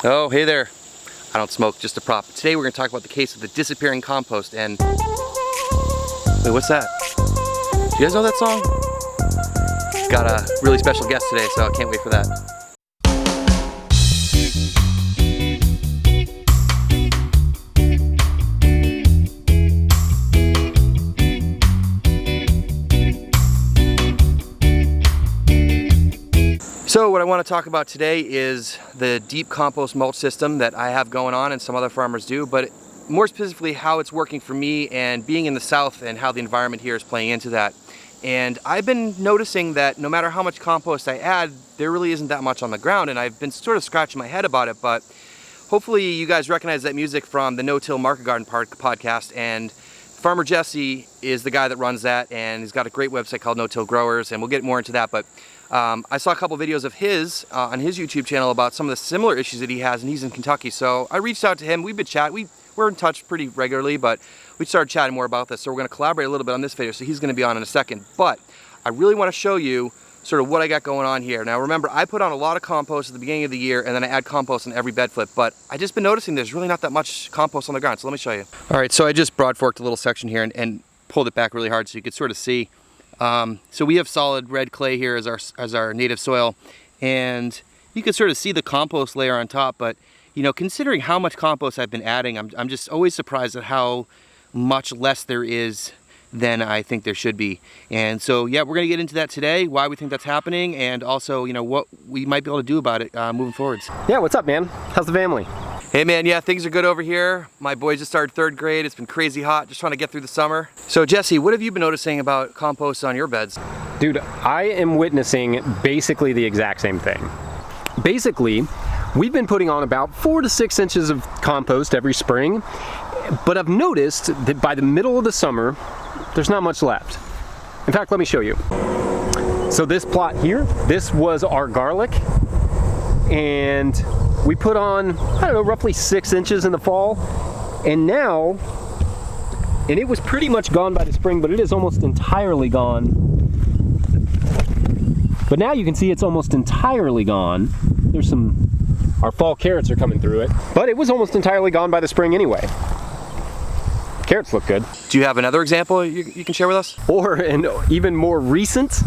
Oh, hey there. I don't smoke, just a prop. Today we're going to talk about the case of the disappearing compost and... Wait, what's that? Do you guys know that song? Got a really special guest today, so I can't wait for that. So what I want to talk about today is the deep compost mulch system that I have going on and some other farmers do, but more specifically how it's working for me and being in the South and how the environment here is playing into that. And I've been noticing that no matter how much compost I add, there really isn't that much on the ground, and I've been sort of scratching my head about it, but hopefully you guys recognize that music from the No-Till Market Garden podcast, and Farmer Jesse is the guy that runs that, and he's got a great website called No-Till Growers, and we'll get more into that, but I saw a couple videos of his on his YouTube channel about some of the similar issues that he has, and he's in Kentucky. So I reached out to him. We've been chatting. We're in touch pretty regularly, but we started chatting more about this. So we're going to collaborate a little bit on this video. So he's going to be on in a second. But I really want to show you sort of what I got going on here. Now remember, I put on a lot of compost at the beginning of the year, and then I add compost in every bed flip. But I just been noticing there's really not that much compost on the ground. So let me show you. All right, so I just broad forked a little section here and pulled it back really hard so you could sort of see. So we have solid red clay here as our native soil, and you can sort of see the compost layer on top, but you know, considering how much compost I've been adding, I'm just always surprised at how much less there is than I think there should be. And so yeah, we're gonna get into that today, why we think that's happening, and also, you know, what we might be able to do about it moving forwards. Yeah, what's up, man? How's the family? Hey man, yeah, things are good over here. My boys just started 3rd grade. It's been crazy hot, just trying to get through the summer. So Jesse, what have you been noticing about compost on your beds? Dude, I am witnessing basically the exact same thing. Basically, we've been putting on about 4 to 6 inches of compost every spring, but I've noticed that by the middle of the summer, there's not much left. In fact, let me show you. So this plot here, this was our garlic, and we put on, I don't know, roughly 6 inches in the fall, and now, and it was pretty much gone by the spring, but it is almost entirely gone. But now you can see it's almost entirely gone. There's our fall carrots are coming through it, but it was almost entirely gone by the spring anyway. Carrots look good. Do you have another example you can share with us? Or an even more recent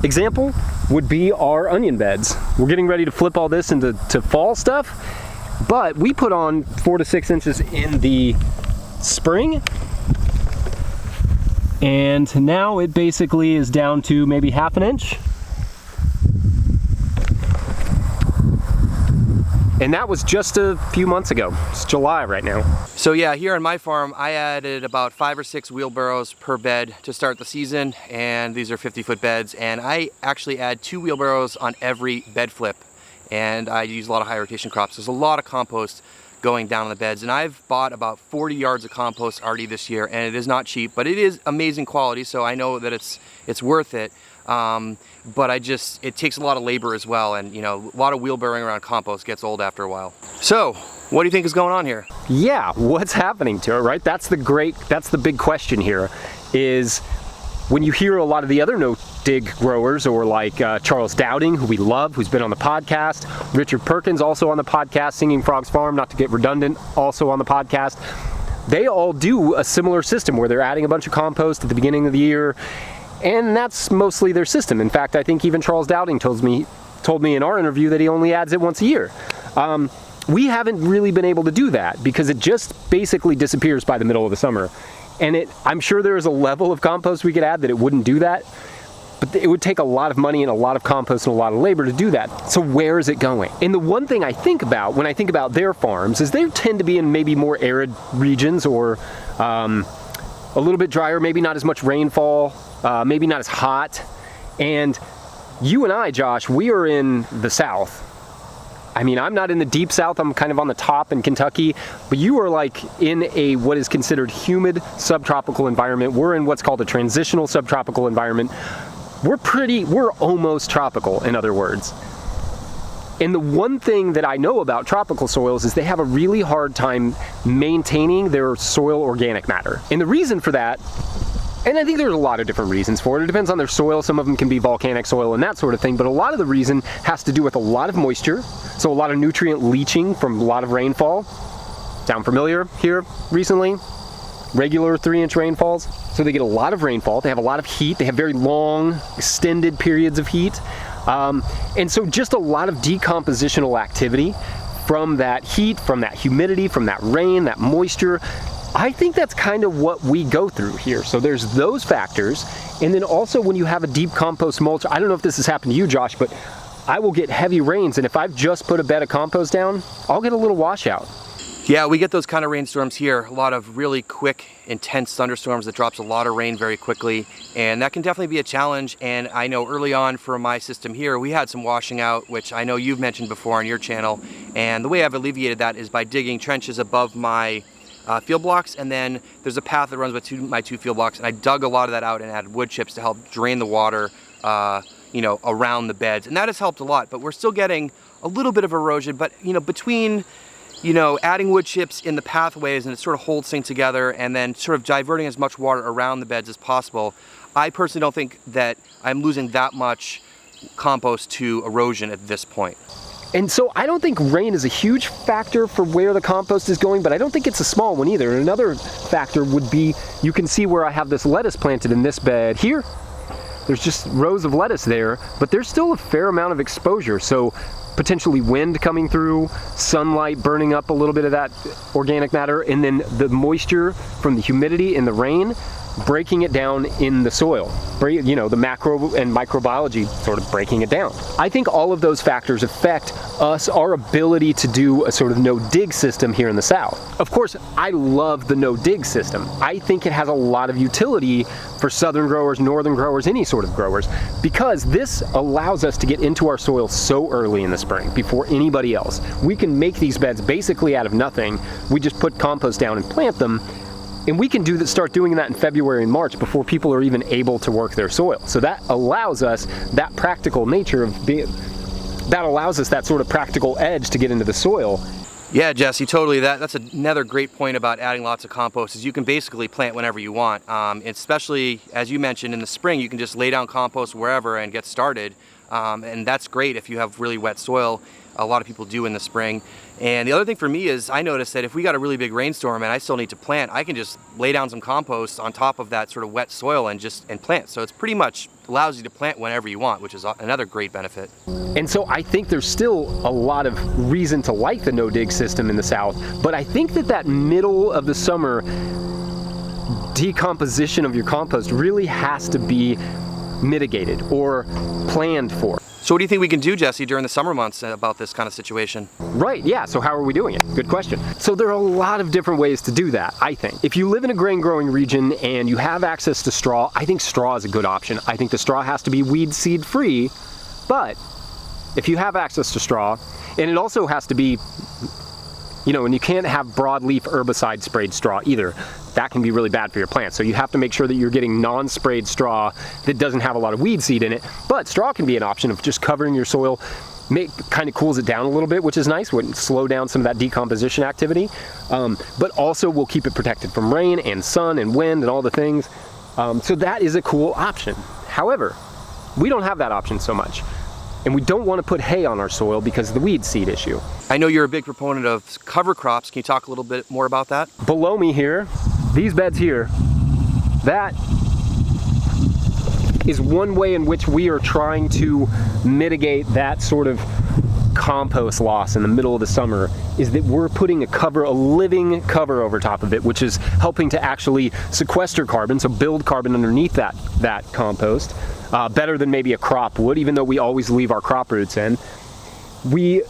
example would be our onion beds. We're getting ready to flip all this into fall stuff, but we put on 4 to 6 inches in the spring, and now it basically is down to maybe ½ an inch. And that was just a few months ago. It's July right now. So yeah, here on my farm, I added about 5 or 6 wheelbarrows per bed to start the season, and these are 50-foot beds, and I actually add 2 wheelbarrows on every bed flip, and I use a lot of high rotation crops. There's a lot of compost going down on the beds, and I've bought about 40 yards of compost already this year, and it is not cheap, but it is amazing quality, so I know that it's worth it. But it takes a lot of labor as well, and you know, a lot of wheelbarrowing around compost gets old after a while. So, what do you think is going on here? Yeah, what's happening to it, right? That's the big question here, is when you hear a lot of the other no-dig growers, or like Charles Dowding, who we love, who's been on the podcast, Richard Perkins, also on the podcast, Singing Frogs Farm, not to get redundant, also on the podcast, they all do a similar system where they're adding a bunch of compost at the beginning of the year, and that's mostly their system. In fact, I think even Charles Dowding told me in our interview that he only adds it once a year. We haven't really been able to do that because it just basically disappears by the middle of the summer. And I'm sure there is a level of compost we could add that it wouldn't do that, but it would take a lot of money and a lot of compost and a lot of labor to do that. So where is it going? And the one thing I think about when I think about their farms is they tend to be in maybe more arid regions, or a little bit drier, maybe not as much rainfall, maybe not as hot. And you and I, Josh, we are in the South. I mean, I'm not in the deep South, I'm kind of on the top in Kentucky, but you are like in what is considered humid subtropical environment. We're in what's called a transitional subtropical environment. We're almost tropical, in other words. And the one thing that I know about tropical soils is they have a really hard time maintaining their soil organic matter. And the reason for that, and I think there's a lot of different reasons for it. It depends on their soil. Some of them can be volcanic soil and that sort of thing, but a lot of the reason has to do with a lot of moisture, So a lot of nutrient leaching from a lot of rainfall. Sound familiar here recently? Regular 3-inch rainfalls. So they get a lot of rainfall, they have a lot of heat, they have very long, extended periods of heat. And so just a lot of decompositional activity from that heat, from that humidity, from that rain, that moisture. I think that's kind of what we go through here. So there's those factors. And then also when you have a deep compost mulch, I don't know if this has happened to you, Josh, but I will get heavy rains, and if I've just put a bed of compost down, I'll get a little washout. Yeah, we get those kind of rainstorms here. A lot of really quick, intense thunderstorms that drops a lot of rain very quickly, and that can definitely be a challenge. And I know early on for my system here, we had some washing out, which I know you've mentioned before on your channel. And the way I've alleviated that is by digging trenches above my field blocks, and then there's a path that runs between my 2 field blocks, and I dug a lot of that out and added wood chips to help drain the water you know, around the beds, and that has helped a lot. But we're still getting a little bit of erosion, but you know, between adding wood chips in the pathways, and it sort of holds things together, and then sort of diverting as much water around the beds as possible, I personally don't think that I'm losing that much compost to erosion at this point. And so I don't think rain is a huge factor for where the compost is going, but I don't think it's a small one either. And another factor would be, you can see where I have this lettuce planted in this bed here. There's just rows of lettuce there, but there's still a fair amount of exposure. So potentially wind coming through, sunlight burning up a little bit of that organic matter, and then the moisture from the humidity and the rain breaking it down in the soil. You know, the macro and microbiology sort of breaking it down. I think all of those factors affect us, our ability to do a sort of no-dig system here in the South. Of course, I love the no-dig system. I think it has a lot of utility for southern growers, northern growers, any sort of growers, because this allows us to get into our soil so early in the spring, before anybody else. We can make these beds basically out of nothing. We just put compost down and plant them. And we can start doing that in February and March before people are even able to work their soil. So that allows us that practical nature of that allows us that sort of practical edge to get into the soil. Yeah, Jesse, totally. That's another great point about adding lots of compost, is you can basically plant whenever you want. Especially, as you mentioned, in the spring, you can just lay down compost wherever and get started. And that's great if you have really wet soil. A lot of people do in the spring. And the other thing for me is, I noticed that if we got a really big rainstorm and I still need to plant, I can just lay down some compost on top of that sort of wet soil and plant. So it's pretty much allows you to plant whenever you want, which is another great benefit. And so I think there's still a lot of reason to like the no-dig system in the South, but I think that middle of the summer decomposition of your compost really has to be mitigated or planned for. So what do you think we can do, Jesse, during the summer months about this kind of situation? Right, yeah, so how are we doing it? Good question. So there are a lot of different ways to do that, I think. If you live in a grain growing region and you have access to straw, I think straw is a good option. I think the straw has to be weed seed free, but if you have access to straw, and it also has to be, you know, and you can't have broadleaf herbicide sprayed straw either. That can be really bad for your plants. So you have to make sure that you're getting non-sprayed straw that doesn't have a lot of weed seed in it. But straw can be an option of just covering your soil. Kind of cools it down a little bit, which is nice. Wouldn't slow down some of that decomposition activity. But also will keep it protected from rain and sun and wind and all the things. So that is a cool option. However, we don't have that option so much. And we don't want to put hay on our soil because of the weed seed issue. I know you're a big proponent of cover crops. Can you talk a little bit more about that? Below me here, these beds here, that is one way in which we are trying to mitigate that sort of compost loss in the middle of the summer, is that we're putting a living cover over top of it, which is helping to actually sequester carbon, so build carbon underneath that compost, better than maybe a crop would, even though we always leave our crop roots in. We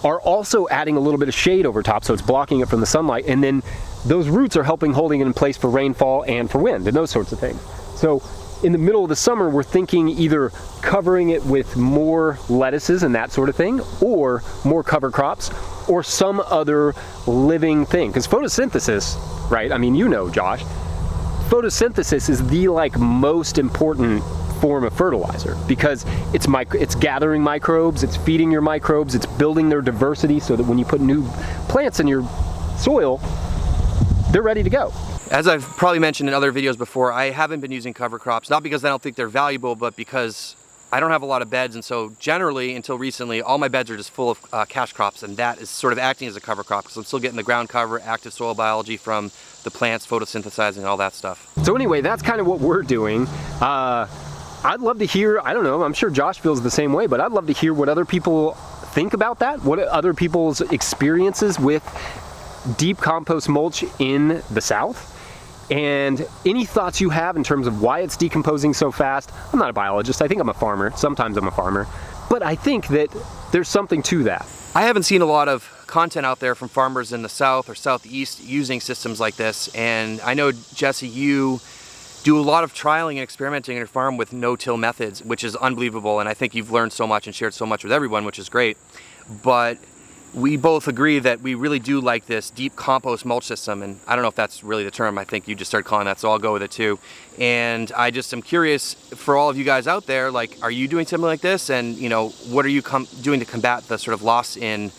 are also adding a little bit of shade over top, so it's blocking it from the sunlight, and then those roots are holding it in place for rainfall and for wind and those sorts of things. So in the middle of the summer, we're thinking either covering it with more lettuces and that sort of thing, or more cover crops, or some other living thing. Because photosynthesis, right? I mean, you know, Josh, photosynthesis is the most important form of fertilizer, because it's gathering microbes, it's feeding your microbes, it's building their diversity so that when you put new plants in your soil, they're ready to go. As I've probably mentioned in other videos before, I haven't been using cover crops, not because I don't think they're valuable, but because I don't have a lot of beds, and so generally, until recently, all my beds are just full of cash crops, and that is sort of acting as a cover crop because I'm still getting the ground cover, active soil biology from the plants, photosynthesizing, all that stuff. So anyway, that's kind of what we're doing. I'd love to hear, I don't know, I'm sure Josh feels the same way, but I'd love to hear what other people think about that, what other people's experiences with deep compost mulch in the South, and any thoughts you have in terms of why it's decomposing so fast. I'm not a biologist, I think I'm a farmer, sometimes I'm a farmer, but I think that there's something to that. I haven't seen a lot of content out there from farmers in the South or Southeast using systems like this, and I know, Jesse, you do a lot of trialing and experimenting in your farm with no-till methods, which is unbelievable, and I think you've learned so much and shared so much with everyone, which is great. But we both agree that we really do like this deep compost mulch system, and I don't know if that's really the term. I think you just started calling that, so I'll go with it too. And I just am curious for all of you guys out there, like, are you doing something like this? And you know, what are you doing to combat the sort of loss in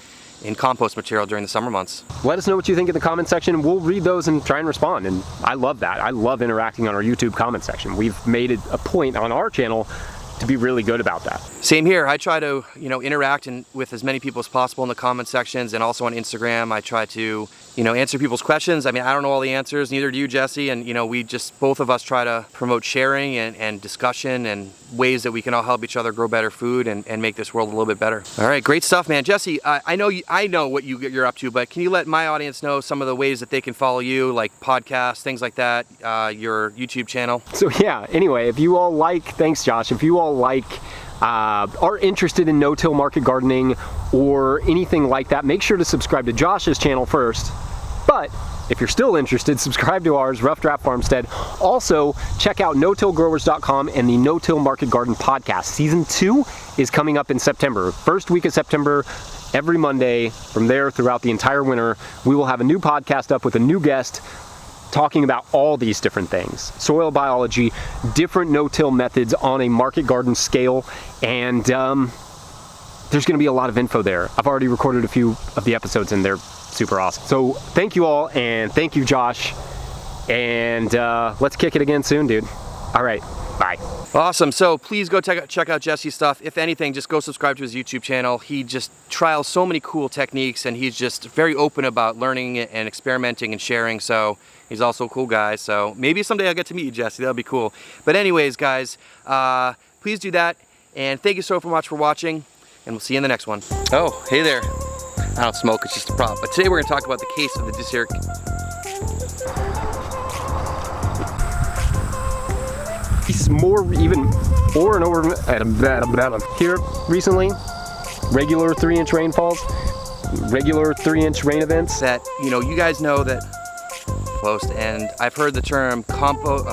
compost material during the summer months? Let us know what you think in the comment section. We'll read those and try and respond. And I love that. I love interacting on our YouTube comment section. We've made it a point on our channel to be really good about that. Same here. I try to, interact with as many people as possible in the comment sections, and also on Instagram. I try to, answer people's questions. I mean, I don't know all the answers, neither do you, Jesse, and we just, both of us try to promote sharing and discussion and ways that we can all help each other grow better food and make this world a little bit better. All right, great stuff, man. Jesse, I know what you're up to, but can you let my audience know some of the ways that they can follow you, like podcasts, things like that, your YouTube channel? So yeah, anyway, if you all thanks Josh, if you all are interested in no-till market gardening or anything like that, make sure to subscribe to Josh's channel first. But if you're still interested, subscribe to ours, Rough Draft Farmstead. Also, check out no-tillgrowers.com and the No-Till Market Garden podcast. Season 2 is coming up in September. First week of September, every Monday. From there throughout the entire winter, we will have a new podcast up with a new guest talking about all these different things. Soil biology, different no-till methods on a market garden scale, and there's gonna be a lot of info there. I've already recorded a few of the episodes and they're super awesome. So thank you all, and thank you, Josh, and let's kick it again soon, dude. All right, bye. Awesome. So please go check out Jesse's stuff. If anything, just go subscribe to his YouTube channel. He just trials so many cool techniques, and he's just very open about learning and experimenting and sharing. So he's also a cool guy. So maybe someday I'll get to meet you, Jesse. That'll be cool. But anyways, guys, please do that. And thank you so much for watching, and we'll see you in the next one. Oh, hey there. I don't smoke, it's just a prop. But today we're gonna talk about the case of the this year. He's more even over and over here recently. Regular 3-inch rainfalls, regular 3-inch rain events. That, you guys know that Compost, and I've heard the term compost.